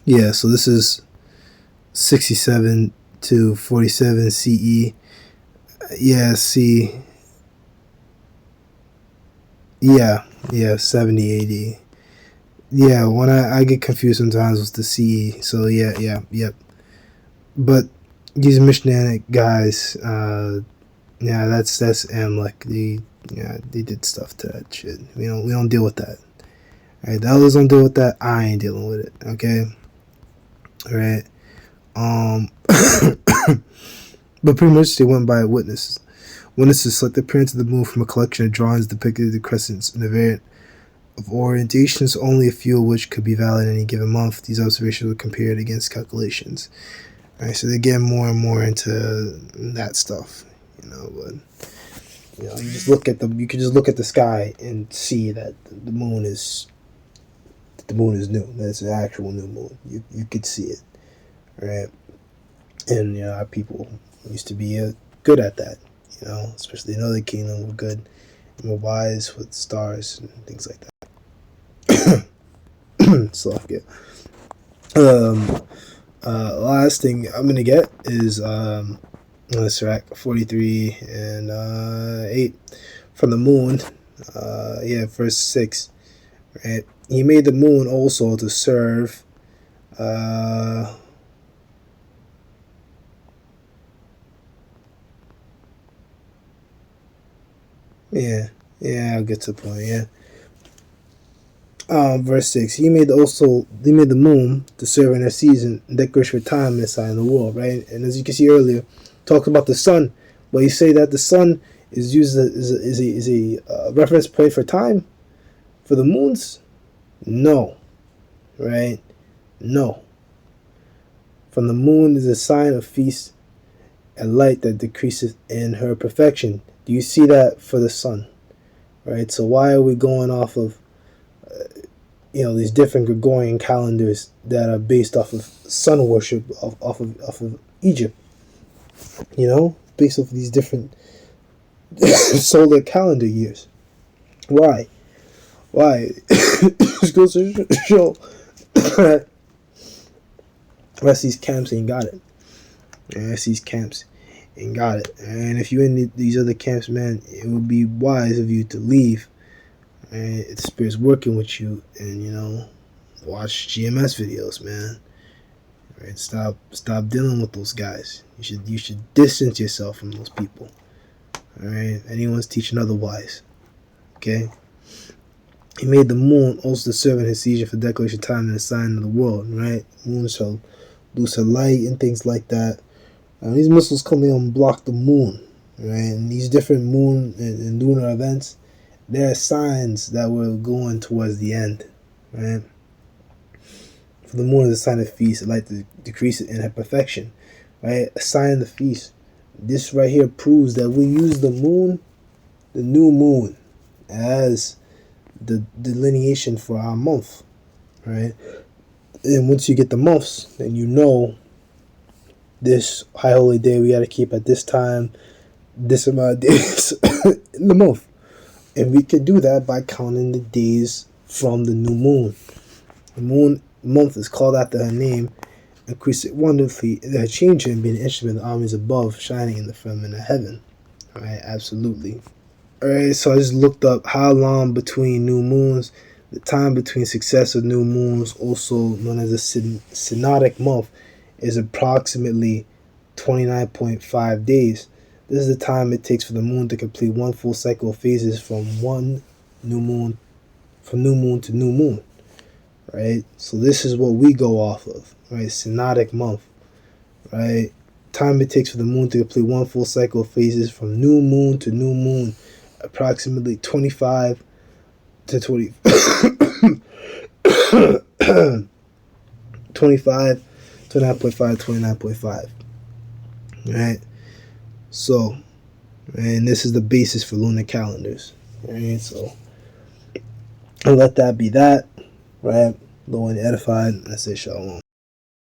Yeah, so this is 67 to 47 CE. Yeah, C. Yeah, 70 AD. Yeah, when I get confused sometimes with the CE. So yep. But these Mishnatic guys, yeah, that's Amalek. They did stuff to that shit. We don't deal with that. All right, the others don't deal with that. I ain't dealing with it. Okay, all right. But pretty much they went by witnesses. Witnesses select the appearance of the moon from a collection of drawings depicting the crescents in a variant of orientations, only a few of which could be valid in any given month. These observations were compared against calculations. All right, so they get more and more into that stuff, But you can just look at the sky and see that the moon is new. That's an actual new moon. You could see it, right? And our people used to be good at that. Especially in other kingdom, were good and were wise with stars and things like that. So yeah. Last thing I'm gonna get is Sirach 43 and 8 from the moon. Verse 6. Right, he made the moon also to serve. I'll get to the point. Verse 6. He made the moon to serve in a season, decoration for time and a sign of the world, right? And as you can see earlier, talked about the sun. But you say that the sun is used as a reference point for time for the moons? No. Right? No. From the moon is a sign of feast, a light that decreaseth in her perfection. Do you see that for the sun? Right? So why are we going off of these different Gregorian calendars that are based off of sun worship off of Egypt? Based off of these different solar calendar years. Why? This goes to show the rest of these camps ain't got it. The rest of these camps ain't got it. And if you're in these other camps, man, it would be wise of you to leave. And the Spirit's working with you, and watch GMS videos, man. Right? Stop dealing with those guys. You should distance yourself from those people. All right? Anyone's teaching otherwise. Okay? He made the moon also to serve in his season for declaration time and a sign of the world, right? The moon shall lose her light and things like that. These missiles come in and block the moon, right? And these different moon and lunar events, they're signs that we're going towards the end, right? For the moon is a sign of feast, a light to decrease it in her perfection, right? A sign of the feast. This right here proves that we use the moon, the new moon, as the delineation for our month, right? And once you get the months, then this high holy day we got to keep at this time, this amount of days in the month. And we can do that by counting the days from the new moon. The moon month is called after her name, increase it wonderfully, her change and being an instrument of the armies above, shining in the firmament of heaven. Alright, absolutely. Alright, so I just looked up how long between new moons. The time between successive new moons, also known as a synodic month, is approximately 29.5 days. This is the time it takes for the moon to complete one full cycle of phases from new moon to new moon. Right? So this is what we go off of, right? Synodic month. Right? Time it takes for the moon to complete one full cycle of phases from new moon to new moon, approximately 25 to 20 25, 29.5, 29.5. Right? So, and this is the basis for lunar calendars. Right? So, I'll let that be that. Right? Lord edified. I say shalom.